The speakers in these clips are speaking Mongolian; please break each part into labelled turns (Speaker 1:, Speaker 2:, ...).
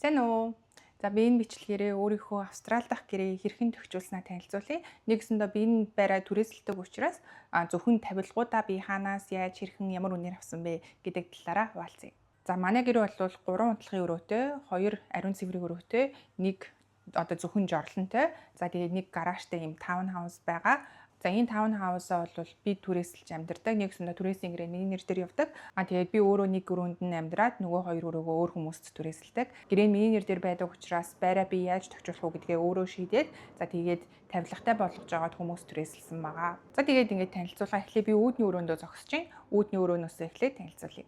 Speaker 1: Сайн уу? За би энэ бичлэгээрээ өөрийнхөө Австрали дахь гэрээ хэрхэн тохижуулснаа танилцуулъя. Нэгсэндээ би энэ байраа түрээсэлдэг учраас зөвхөн тавилгуудаа би хаанаас яаж хэрхэн ямар үнээр авсан бэ гэдэг талаараа хуваалцъя. За манай гэрээ бол 3 унтлагын өрөөтэй, 2 ариун цэврийн өрөөтэй, 1 одоо зөвхөн жорлонтой. За тэгээд 1 гаражтай ийм таун хаус байгаа. За энэ таун хаусаа бол би түрээсэлж амьдардаг. Нэгсэндээ түрээсийн гэрээ миний нэр дээр явдаг. Тэгээд би өөрөө нэг өрөөнд нь амьдраад нөгөө 2 өрөөгөө өөр хүмүүст түрээсэлдэг. Гэрээ нь миний нэр дээр байдаг учраас байраа би яаж тохижуулах уу гэдгээ өөрөө шийдээд за тэгээд тавилгатай болгож жагаад хүмүүс түрээсэлсэн байгаа. За тэгээд ингээд танилцуулга эхлэе би үүдний өрөөндөө зогсож байна. Үүдний өрөөнөөс эхлээд танилцуулъя.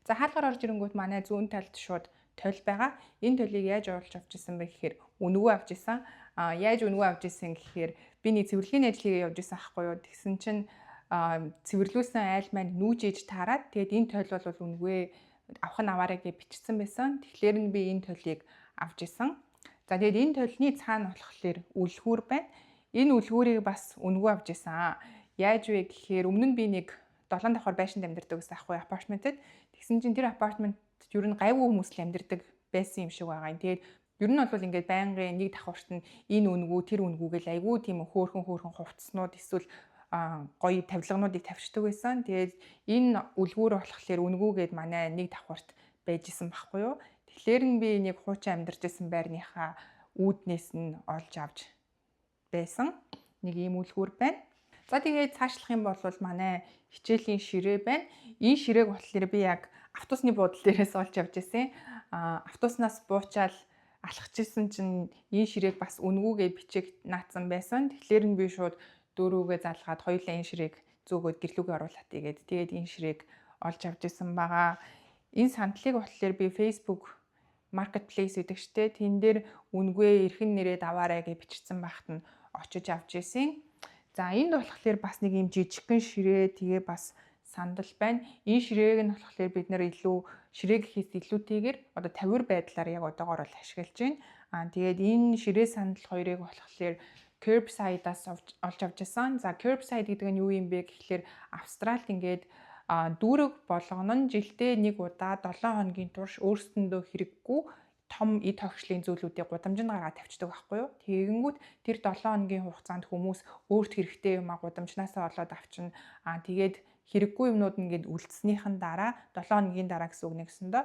Speaker 1: За хаалгаар орж ирэнгүүт манай зүүн талд шууд тойл байгаа. Энэ тойлыг яаж оруулж авч ирсэн бэ гэхээр үнэгүй авч ирсэн. Яаж үнэгүй авч ирсэн гэхээр би нэг цэвэрлэгийн ажлыг явж ирсэн ахгүй юу. Тэгсэн чинь цэвэрлүүлсэн айл маань нүүж ээж таарад. Тэгээд энэ тойл бол үнэгүй авах нь аваарай гэж бичсэн байсан. Тэгэхээр нь би энэ тойлыг авч ирсэн. За тэгээд энэ тойлны цаана болохоор үлгүүр байна. Энэ үлгүүрийг бас үнэгүй авч ирсэн. Яаж вэ гэхээр өмнө нь би нэг 7 давхар байшинд амьдардаг гэсэн ахгүй апартментэд. Тэгсэн чинь тэр апартментэд ер нь гайгүй хүмүүс л амьдардаг байсан юм шиг байгаа юм. Тэгээд ер нь бол ингээд байнгын нэг давхарт нь энэ үнэгүй тэр үнэгүй гэл айгүй тийм хөөхөн хувцснууд эсвэл гоё тавилгануудыг тавьчихдаг байсан. Тэгээд энэ үлгүүр болохоор үнэгүүгээд манай нэг давхарт байж исэн байхгүй юу. Тэгэхээр нь би нэг хуучин амьдарч исэн байрныхаа үүднээс нь олж авч байсан. Нэг ийм үлгүүр байна. За тэгээд цаашлах юм бол манай хичээлийн ширээ байна. Энэ ширээг болохоор би яг автобусны буудлын дээрээс олж авч ирсэн. Автобуснаас буучаал алхажсэн чинь энэ ширээг бас үнэгүүгээ бичиг наацсан байсан. Тэгэхээр нь би шууд дөрөвгөө залгаад хоёулаа энэ ширээг зөөгөөд гэрлүүгээ оруулаад тэгээд энэ ширээг олж авч ирсэн байгаа. Энэ сандлыг болохоор би Facebook Marketplace гэдэг чтэй. Тэн дээр үнэгүй эрхэн нэрээд аваарай гэж бичсэн байхад нь очиж авч ирсэн. За энд болохоор бас нэг юм жижигхэн ширээ тэгээ бас сандал байна. Энэ ширээг нь болохоор бид нэр илүү ширээ гэхээс илүүтэйгээр одоо тавир байдлаар яг одоогоор л ашиглаж байна. Тэгээд энэ ширээ сандал хоёрыг болохоор Curbside-аас олж авч ирсэн. За Curbside гэдэг нь юу юм бэ гэхээр Австралид ингээд дүүрэг болгоно нь жилдээ нэг удаа 7 хоногийн турш өөрсдөндөө хэрэггүй том эд хогшлын зүйлүүдийг гудамжинд гаргаад тавьчихдаг байхгүй юу. Тэгэнгүүт тэр 7 хоногийн хугацаанд хүмүүс өөрт хэрэгтэй юм гудамжнаасаа олоод авчна. Тэгээд хэрэггүй юмнууд ингээд үлдснийхэн дараа 7 хоногийн дараа гэсэн үг нэгсэндээ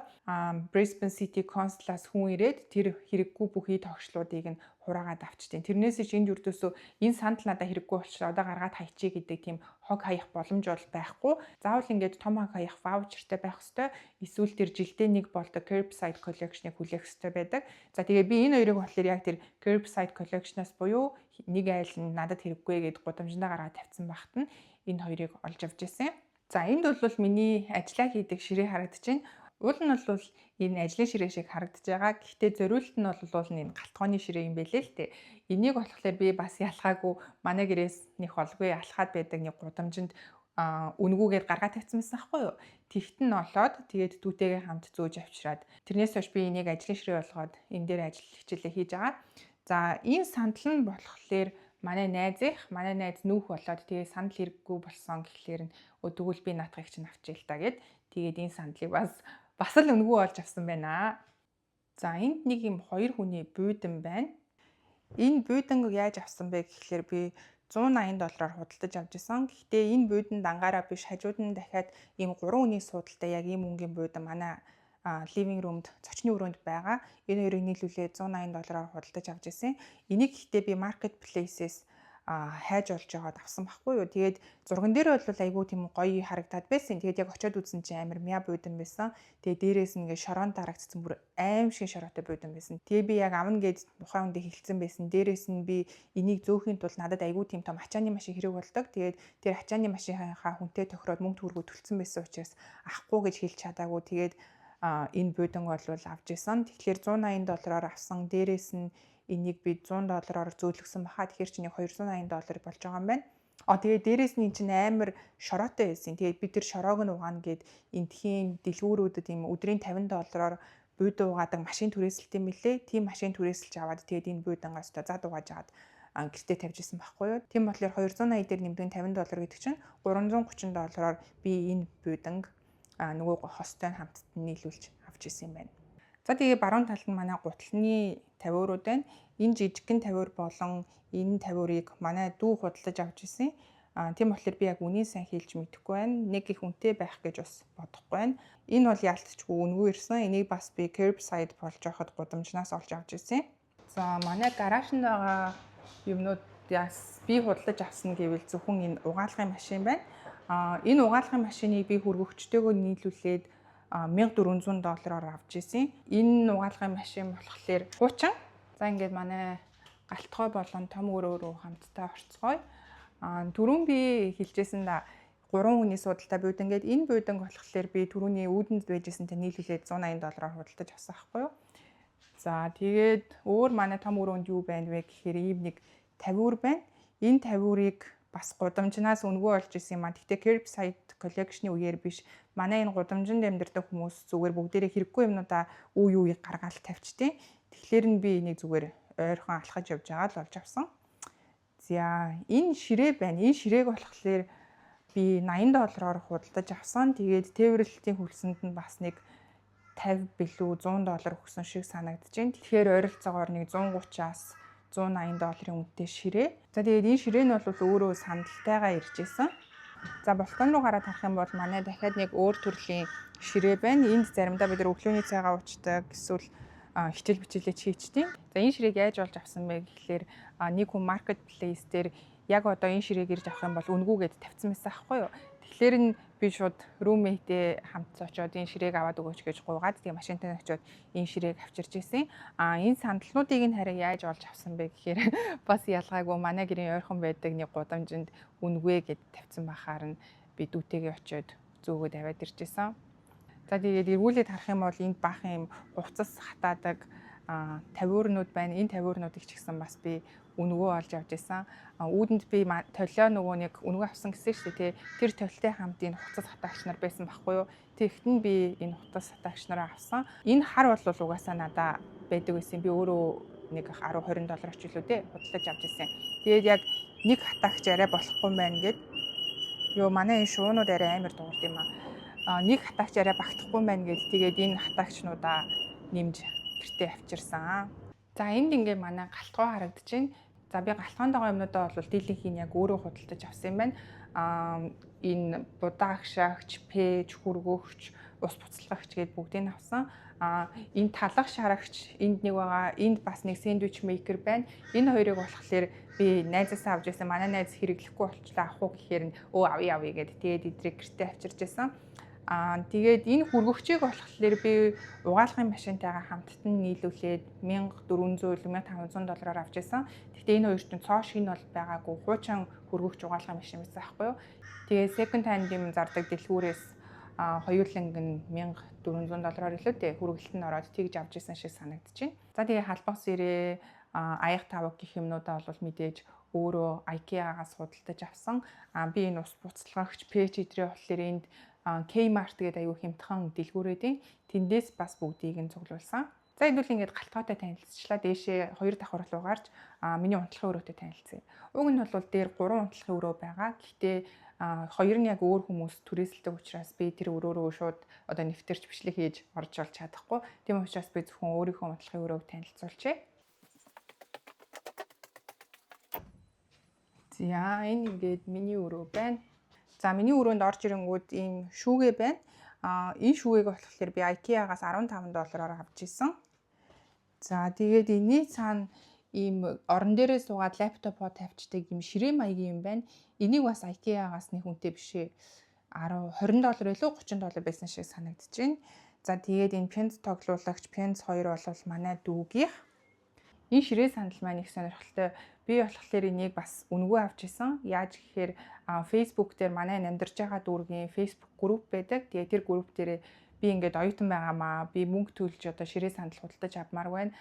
Speaker 1: Brisbane City Council-аас хүн ирээд тэр хэрэггүй бүх эд хогшлуудыг нь хураагаад авчтیں۔ Тэрнээс чинь энд юрдөөсөө энэ сандал надад хэрэггүй болчихлоо. Одоо гаргаад хайчий гэдэг тийм хог хаях боломж бол байхгүй. Заавал ингээд том хог хаях ваучертай байх ёстой. Эсвэл тэр жилдээ нэг болдог Curbside Collection-ыг хүлээх ёстой байдаг. За тэгээ би энэ хоёрыг болохоор яг тэр Curbside Collection-аас буюу нэг айл нь надад хэрэггүй гэд гудамжиндаа гаргаад тавьсан багт нь энэ хоёрыг олж авч ирсэн. За энд бол миний ажиллаа хийдэг ширээ харагдаж байна. Уул нь бол энэ ажлын ширээ шиг харагдаж байгаа. Гэхдээ зориулт нь бол энэ галтгооны ширээ юм байлээ л дээ. Энийг болохоор би бас ялхаагүй манай гэрээс нэх олгүй алхаад байдаг нэг гудамжинд үнгүүгээр гаргаад тавьсан байсан байхгүй юу. Тэгт нь олоод тэгээд дүүтэйгээ хамт зөөж авчираад тэрнээс хойш би энийг ажлын ширээ болгоод энэ дээр ажил хичээлээ хийж байгаа. За энэ сандал нь болохоор манай найз нүүх болоод тэгээд сандал хэрэггүй болсон гэхлээр нь тэгвэл би наатахыг чинь авчил та гэд тэгээд энэ сандлыг бас л өнгөө олж авсан байна. За энд нэг юм 2 хүний буудан байна. Энэ бууданг яаж авсан бэ гэхлээр би $180 худалдаж авч исэн. Гэхдээ энэ буудан дангаараа биш хажууд нь дахиад ийм 3 хүний суудалтай яг ийм өнгийн буудан манай living room-д зочны өрөөнд байгаа. Энэ хоёрыг нийлүүлээд $180 худалдаж авч ирсэн. Энийг гэхдээ би Marketplace-ээс хайж олж аваад авсан байхгүй юу. Тэгээд зурган дээр бол айгүй тийм гоё харагдаад байсан. Тэгээд яг очиод үзсэн чинь амар мяа буудан байсан. Тэгээд дээрээс нь ингээ шороон дарагдсан бүр аим шиг шороотой буудан байсан. Тэгээд би яг авна гэж тухайн үндэ хэлсэн байсан. Дээрээс нь би энийг зөөхийн тулд надад айгүй тийм том ачааны машин хэрэг болдог. Тэгээд тэр ачааны машинхаа хүнтэй тохироод мөнгө төгрөгөө төлсөн байсан учраас авахгүй гэж хэлж чадаагүй. Тэгээд энэ бууданг бол авч исэн. Тэгэхээр $180 авсан. Дээрээс нь энийг би $100-оор зөөлгсөн баха. Тэгэхээр чинь $280 болж байгаа юм байна. Тэгээд дээрээс нь чинь амар шороотой байсан. Тэгээд би тэр шороог нь угаана гэд энтхийн дэлгүүрүүдэд ийм өдрийн $50 буудан угаадаг машин түрээсэлт юм билээ. Тийм машин түрээсэлж аваад тэгээд энэ буудангаас зад угааж аваад гэртээ тавьж исэн байхгүй юу. Тийм болохоор 280 дээр нэмдэг $50 гэдэг чинь $330-оор би энэ бууданг нөгөө хостой хамт нийлүүлж авч исэн юм байна. За тэгээ баруун талд нь манай гутлын тавиурууд байна. Энэ жижигхэн тавиур болон энэ тавиурыг манай дүү худалдаж авч ирсэн. Тийм болохоор би яг үнийн сайн хэлж мэдэхгүй байна. Нэг их үнэтэй байх гэж бас бодохгүй байна. Энэ бол яалтчгүй үнгүй ирсэн. Энийг бас би curbside болж байхад гудамжнаас олж авч ирсэн. За манай гараашнд байгаа юмнуудаас би худалдаж авсан гэвэл зөвхөн энэ угаалгын машин байна. Энэ угаалгын машиныг би хөргөгчтэйгөө нийлүүлээд $1400 авч ирсэн. Энэ угаалгын машин болохоор хуучин. За ингээд манай галтгой болон том өрөө рүү хамтдаа орцгоё. Түрүүн би хэлжсэн да 3 хүний суудалтай буудан гээд энэ бууданг болохоор би түрүүний үүдэнд байжсэнтэй нийлүүлээд $180 худалдаж авсан байхгүй юу. За тэгээд өөр манай том өрөөнд юу байна вэ гэхээр ийм нэг тавиур байна. Энэ тавиурыг бас гудамжнаас өнгөө олж исэн юм аа. Гэхдээ curbside collection-ы үеэр биш. Манай энэ гудамжинд амьдардаг хүмүүс зүгээр бүгдээрээ хэрэггүй юмнуудаа үе гаргаал тавьчтیں۔ Тэгэхээр нь би энийг зүгээр ойрхон алхаж явж байгаа л олж авсан. За энэ ширээ байна. Энэ ширээг болохоор би $80-оор худалдаж авсан. Тэгээд тээвэрлэлтийн хөлсөнд нь бас нэг 50 билүү $100 өгсөн шиг санагдаж байна. Тэгэхээр ойролцоогоор нэг $130-аас $180 үнэтэй ширээ. За тэгээд энэ ширээ нь бол өөрөө сандалтайгаа ирж исэн. За балкон руу гараад харах юм бол манай дахиад нэг өөр төрлийн ширээ байна. Энд заримдаа бид нар өглөөний цайгаа уучдаг, эсвэл хичээл бичээлээ хийчихдээ. За энэ ширээг яаж олж авсан бэ гэхлээр нэг хүн marketplace дээр яг одоо энэ ширээг ирж авах юм бол үнгүүгээд тавьсан байсан байхгүй юу. Тэгэхээр нь би шууд roommate-тэй хамт очиод энэ ширээг аваад өгөөч гэж гуйгаад тэгээ машинтай очиод энэ ширээг авчирч ирсэн. Энэ сандалнуудыг нь харин яаж олж авсан бэ гэхээр бас ялгаагүй манай гэрийн ойрхон байдаг нэг гудамжинд үнгүй гэд тавьсан бахаар нь би дүүтэйгээ очиод зөөгөөд аваад ирж исэн. За тэгээд эргүүлээд харах юм бол энд баахан юм хувцас хатаадаг тавиурнууд байна. Энэ тавиурнуудыг ч гэсэн бас би үнгөө олж авч исэн. Үүдэнд би толио нөгөө нэг үнгөө авсан гэсэн шүү дээ. Тэр толитой хамт энэ хувцас хатаагч нар байсан байхгүй юу. Тэгэхэд нь би энэ хувцас хатаагч нараа авсан. Энэ хар бол угаасаа надаа байдаг байсан. Би өөрөө нэг $10-20 ч илүү дээ худалдаж авч исэн. Тэгээд яг нэг хатаагч арай болохгүй юм байна гэд. Йоо манай энэ шуунууд арай амар дуурд юм аа. Нэг хатаагч арай багтахгүй юм байна гэд. Тэгээд энэ хатаагчнуудаа нэмж гэртээ авчирсан. За энд ингээ манай галтгой харагдаж байна. За би галтгоонд байгаа юмнуудаа бол дийлэнхийн яг өөрөө худалдаж авсан юм байна. Энэ будаагшаагч, пэж, хүргөгч, ус буцалгагч гэдээ бүгдийг нь авсан. Энэ талах шарагч энд нэг байгаа. Энд бас нэг сэндвич мейкер байна. Энэ хоёрыг болохоор би найзаасаа авч ирсэн. Манай найз хэрэглэхгүй болчлаа авах уу гэхээр нь авъя гэд тэгээд эдрийг гэртээ авчирч ирсэн. Тэгээд энэ хүргөгчийг болохоор би угаалгын машинтайгаа хамтд нь нийлүүлээд $1400-1500 авч ирсэн. Гэхдээ энэ хоёр чинь цоо шин бол байгаагүй хуучин хүргөгч угаалгын машин байсан байхгүй юу. Тэгээд second hand юм зардаг дэлгүүрээс хоёуланг нь $1400 илүү дээ хүргэлт нь ороод тэгж авч ирсэн шиг санагдаж байна. За тэгээд халбас ирээ аяг тавг гэх юмнуудаа бол мэдээж өөрөө IKEA-гаас худалдаж авсан. Би энэ ус буцалгагч пэч идрээ болохоор энд Kmart гэдэг аюу хямдхан дэлгүүрүүдийн тэндээс бас бүгдийг нь цуглуулсан. За энэ үл ингээд галтгойтой танилцчлаа. Дээшээ 2 давхар руу гарч миний унтлахын өрөөтэй танилцъя. Уг нь бол дээр 3 унтлахын өрөө байгаа. Гэхдээ хоёр нь яг өөр хүмүүс түрээсэлдэг учраас би тэр өрөөрөө шууд одоо нэвтэрч бичлэг хийж орж олж чадахгүй. Тийм учраас би зөвхөн өөрийнхөө унтлахын өрөөг танилцуулчихъя. За энэ ингээд миний өрөө байна. За миний өрөөнд орж ирэнгүүт ийм шүүгээ байна. Энэ шүүгээг болохоор би IKEA-гаас $15-оор авч ирсэн. За тэгээд энэний цаана ийм орон дээрээ суугаад лаптопоо тавьчихдаг ийм ширээ маягийн юм байна. Энийг бас IKEA-гаас нэг үнэтэй бишээ $20 илүү $30 байсан шиг санагдаж байна. За тэгээд энэ пенз тоглуулагч пенз 2 бол манай дүүгийнх. Энэ ширээ сандал маань их сонирхолтой. Би болохоор энийг бас үнгүй авч исэн. Яаж гэхээр Facebook дээр манай амьдарч байгаа дүүргийн Facebook групп байдаг. Тэгээ тэр групп дээр би ингээд оюутан байгаамаа. Би мөнгө төлж одоо ширээ сандал худалдаж авмаар байна.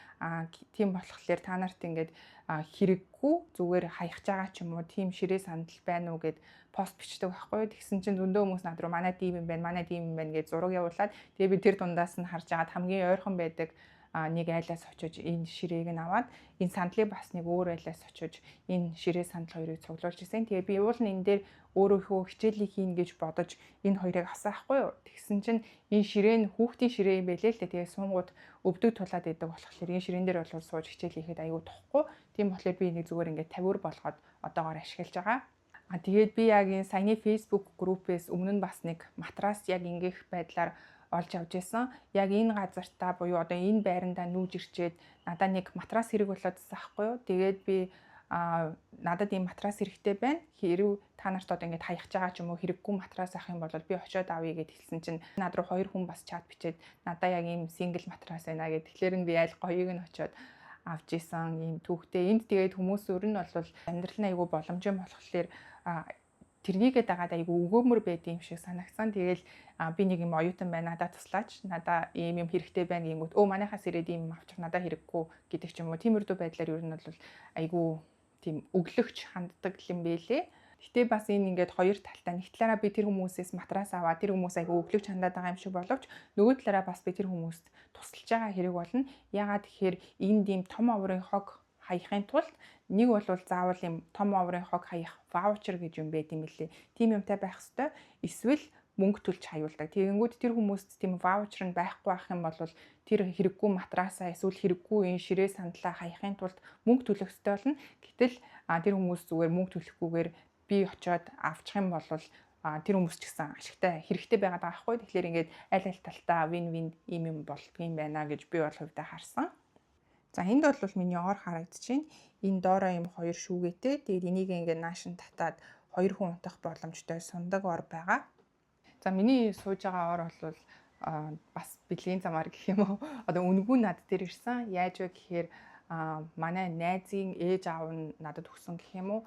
Speaker 1: Тийм болохоор та нарт ингээд хэрэггүй зүгээр хаях байгаа ч юм уу тийм ширээ сандал байна уу гэд пост бичдэг байхгүй. Тэгсэн чинь зөндөө хүмүүс над руу манай тийм юм байна гэж зураг явуулаад тэгээ би тэр дундаас нь харж агаад хамгийн ойрхон байдаг нэг айлаас очиж энэ ширээг нь аваад энэ сандлыг бас нэг өөр айлаас очиж энэ ширээ сандал хоёрыг цуглуулж ирсэн. Тэгээ би уул нь энэ дээр өөрөөхөө хичээлийг хийн гэж бодож энэ хоёрыг авсан хгүй юу. Тэгсэн чинь энэ ширээ нь хүүхдийн ширээ юм байлээ л дээ. Тэгээ суунгууд өвдөг тулаад идэг болохоор энэ ширээн дээр бол сууж хичээл хийхэд аюу тухгүй. Тийм болохоор би нэг зүгээр ингээд 50 болгоод одоогоор ашиглаж байгаа. Тэгээд би яг энэ саяны Facebook группээс өмнө нь бас нэг матрас яг ингээх байдлаар олж авч байсан. Яг энэ газартаа буюу одоо энэ байрандаа нүүж ирчээд надад нэг матрас хэрэг болоодсан аахгүй юу. Тэгээд би надад ийм матрас хэрэгтэй байна. Хэрв та нарт одоо ингэж хаях байгаа ч юм уу хэрэггүй матрас авах юм бол би очиод авъя гэд хэлсэн чинь над руу 2 хүн бас чат бичээд надаа яг ийм сингл матрас байна гэд тэгэхээр нь би аль гоёыг нь очиод авч исэн ийм түүхтэй. Энд тэгээд хүмүүс өөр нь бол амьдрал нь айгүй боломжтой болохоор тэрнийгээ дагаад айгүй өгөөмөр байд юм шиг санагцсан. Тэгэл би нэг юм оюутан байна надад туслаач. Надаа ийм юм хэрэгтэй байна гингүүт манайхаас ирээд ийм авчих надаа хэрэггүй гэдэг ч юм уу. Тиймэрдүү байдлаар ер нь бол айгүй тийм өглөгч ханддаг юм бэлээ. Гэтэ бас энэ ингээд хоёр талтай. Нэг талаараа би тэр хүмүүсээс матрас аваад тэр хүмүүс айгүй өглөгч хандаад байгаа юм шиг боловч нөгөө талаараа бас би тэр хүмүүст тусалж байгаа хэрэг болно. Ягаад тэгэхээр энд ийм том оврын хог хаяхын тулд нэг бол заавал юм том оврын хог хаях ваучер гэж юм байт юм билээ. Тим юмтай байх хэвээр эсвэл мөнгө төлж хаюулдаг. Тэгэнгүүт тэр хүмүүст тийм ваучер нь байхгүй байх юм бол тэр хэрэггүй матрасаа эсвэл хэрэггүй энэ ширээ сандлаа хаяхын тулд мөнгө төлөх ёстой болно. Гэтэл тэр хүмүүс зүгээр мөнгө төлөхгүйгээр би очиод авчих юм бол тэр хүмүүс ч гэсэн ашигтай хэрэгтэй байгаад байгаа байхгүй. Тэгэхээр ингээд аль талтаа вин ийм юм болдгийм байна гэж би бол хувьдаа харсан. За энд бол миний ор харагдчихээн. Энэ доороо юм 2 шүүгээтэй. Тэгээд энийг ингээд наашин татаад 2 хүн унтах боломжтой сундаг ор байгаа. За миний сууж байгаа ор бол бас бэлгийн замаар гэх юм уу. Одоо үнгүй над дээр ирсэн. Яаж вэ гэхээр манай найзын ээж аав нь надад өгсөн гэх юм уу.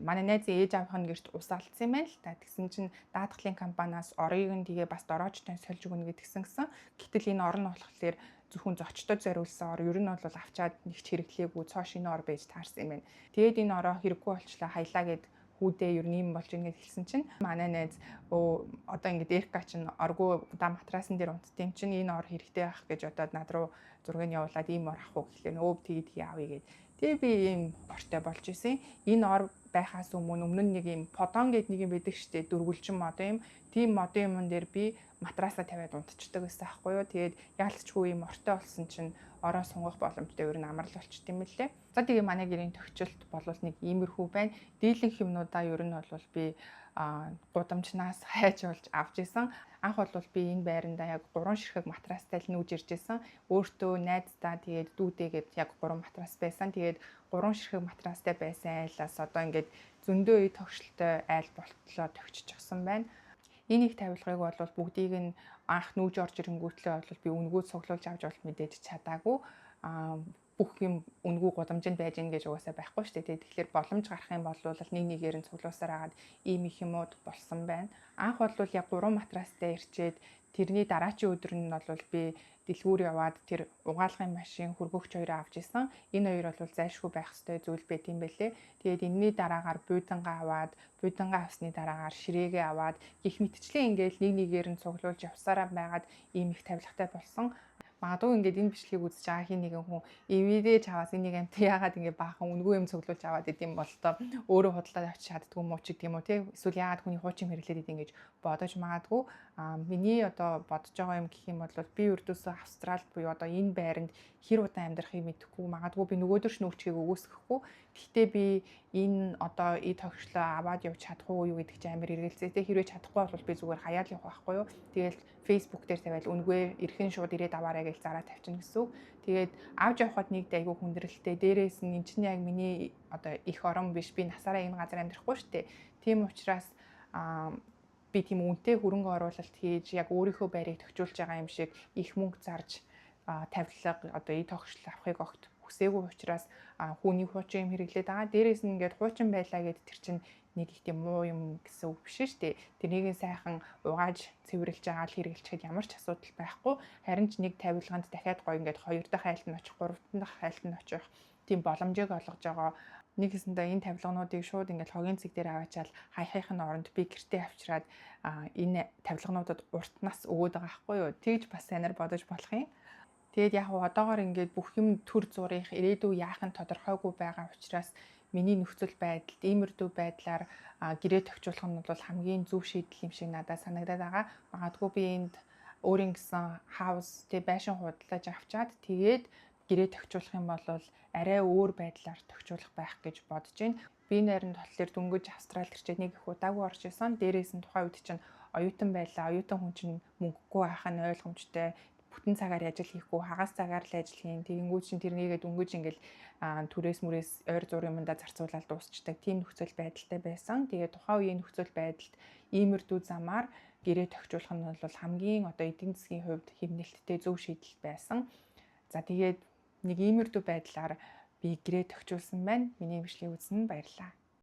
Speaker 1: Манай найзын ээж аавын гэрт ус алдсан юм байна л та. Тэгсэн чинь даатгалын компаниас орыг нь тэгээ бас дороожтой сольж өгнө гэдгсэн гисэн. Гэтэл энэ ор нь болохоор зөвхөн зочдод зориулсан ор. Ер нь бол авчаад нэг ч хэрэглээгүй цоо шинэ ор байж таарсан юм байна. Тэгээд энэ ороо хэрэггүй болчлаа хайлаа гэд хүүдээ ер нь юм болж ингэж хэлсэн чинь манай найз одоо ингээд Эрка чинь оргүй удаа матрасан дээр унтдсан чинь энэ ор хэрэгтэй байх гэж бодоод над руу зургийг явуулаад ийм ор авах уу гэхлээр өөв тэгээд авъя гэд. Тэгээ би ийм ортой болж исэн. Энэ ор байхаас өмнө нэг ийм подон гэдэг нэг юм байдаг штэ дөрвөлжин мод юм. Тийм модын юм дээр би матрасаа тавиад унтчихдаг байсан байхгүй юу. Тэгээд яалтчгүй ийм ортой болсон чинь ороо сунгах боломжтой ер нь амар л болчт юм лээ. За тэгээ манай гэрийн төвчлөлт болвол нэг иймэрхүү байна. Дийлэнх юмнуудаа ер нь бол би гудамжнаас хайж болж авч исэн. Анх бол би энэ байрандаа яг 3 ширхэг матрастай л нүүж ирж исэн. Өөртөө найздаа тэгээд дүүтэйгээд яг 3 матрас байсан. Тэгээд 3 ширхэг матрастай байсан айлаас одоо ингээд зөндөө ий тогшилтой айл болтлоо төгччихсэн байна. Энийг тавилгыг бол бүгдийг нь анх нүүж орж ирэнгүүтлээ бол би үнгүүд цуглуулж авч бол мэдээж чадаагүй. Бүх юм үнгүй гудамжинд байж гин гэж угаасаа байхгүй шүү дээ. Тэгэхээр боломж гарах юм бол нэг нэгээр нь цуглуусаар агаад ийм их юмуд болсон байна. Анх бол яг 3 матрастай ирчээд тэрний дараачийн өдөр нь бол би дэлгүүр яваад тэр угаалгын машин хөргөгч хоёроо авч исэн. Энэ хоёр бол зайлшгүй байх ёстой зүйл байт юм бэлээ. Тэгээд энэний дараагаар буйдангаа аваад, буйдангаа авсны дараагаар ширээгээ аваад гих мэтчлэн ингээл нэг нэгээр нь цуглуулж явсараа байгаад ийм их тавилгатай болсон. Магадгүй ингээд энэ бичлэгийг үзэж байгаа хин нэгэн хүн эвэрээ чаваас энийг амт яагаад ингээд баахан үнгүй юм цуглуулж аваад идэм бол тоо өөрөө худалдаад авчиж чаддгүй мó ч гэдэг юм уу те эсвэл яагаад хүний хуучин хэрэглээд идэм гэж бодож магадгүй миний одоо бодож байгаа юм гэх юм бол би өрдөөсөө Австралид буюу одоо энэ байранд хэр удаан амьдрахыг мэдэхгүй магадгүй би нөгөөдөр нүүчгийг өгөөсөхгүй. Гэхдээ би энэ одоо ий тогшлоо аваад явж чадахгүй юу гэдэг чинь амар эргэлзээтэй хэрвээ чадахгүй бол би зүгээр хаяал явах байхгүй юу. Тэгэл Facebook дээр тавиал үнгүй эрхэн шууд ирээд аваарай гэж зараа тавьчихна гэсэн үг. Тэгээд авч явхад нэг айгүй хүндрэлтэй. Дээрээс нь эн чинь яг миний одоо их орон биш. Би насаараа энэ газар амьдрахгүй шүү дээ. Тийм учраас би тийм үнэтэй хөрөнгө оруулалт хийж яг өөрийнхөө байрыг тохижуулж байгаа юм шиг их мөнгө зарж тавилга одоо ий тогшил авахыг огт хүсээгүй учраас хүний хуучин юм хэрэглээд байгаа. Дээрээс нь ингээд хуучин байлаа гэд тэр чинь нэг их тийм муу юм гэсэн үг биш шүү дээ. Тэрнийг сайхан угааж цэвэрлж байгаа л хэрэглэхэд ямар ч асуудал байхгүй. Харин ч нэг тавилганд дахиад гоё ингээд 2 дахь айлт нь очих, 3 дахь айлт нь очих тийм боломжийг олгож байгаа. Нэг хэсэндээ энэ тавилгануудыг шууд ингээд хогийн цэг дээр аваачаал хаяхын оронд би гэртээ авчираад энэ тавилгануудад уртнаас өгөөд байгаа байхгүй юу. Тэгж бас сайнаар бодож болох юм. Тэгээд яг одоогоор ингээд бүх юм төр зурих ирээдүй яах нь тодорхойгүй байгаа учраас миний нөхцөл байдалд иймэрдүү байдлаар гэрээ тохижуулах нь бол хамгийн зөв шийдэл юм шиг надад санагдаад байгаа. Магадгүй би энд өөрийн гэсэн хаус тэг байшин худалдаж авчаад тэгээд гэрээ тохижуулах юм бол арай өөр байдлаар тохижуулах байх гэж бодож байна. Би нэрэн болохоор дөнгөж Австралид ирчээд нэг их удаагүй орж исэн. Дээрээс нь тухайн үед чинь оюутан байлаа. Оюутан хүн чинь мөнгөгүй байх нь ойлгомжтой. Бүтэн цагаар ажил хийхгүй, хагас цагаар л ажил хийн. Тэгэнгүүт чинь тэрнийгээ дөнгөж ингээл түрээс мүрээс ойр зур юмдаа зарцуулаад дуусчдаг. Тийм нөхцөл байдалтай байсан. Тэгээд тухайн үеийн нөхцөл байдалд иймэрдүү замаар гэрээ тохижуулах нь бол хамгийн одоо эдийн засгийн хувьд хэмнэлттэй зөв шийдэл байсан. За тэгээд нэг иймэрдүү байдлаар би гэрээ тохижуулсан байна. Миний бичлэгийг үзсэн баярлалаа.